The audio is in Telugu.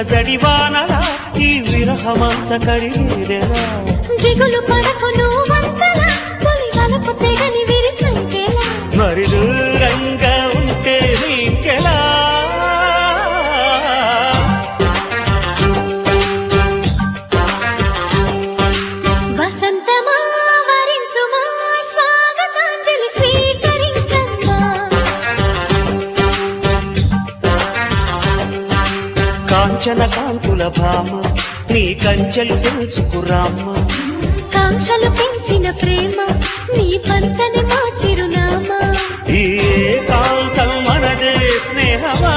జడివానలా ఈ విరహమంత కడిగేదెలా దిగులు పడకు నువ్వంతలా తొలి వలపు తెగని విరిసంకెలా మరి దూరంగా ఉంటే నీకెలా వసంతమా వరించుమా స్వాగతాంజలి స్వీకరించమ్మా కాంచన కాంతుల భామ నీ కంచెలు పెంచుకురామ్మ కాంక్షలు పెంచిన ప్రేమ నీ పంచని మా చిరునామా ఈ కాంతం మనదే స్నేహమా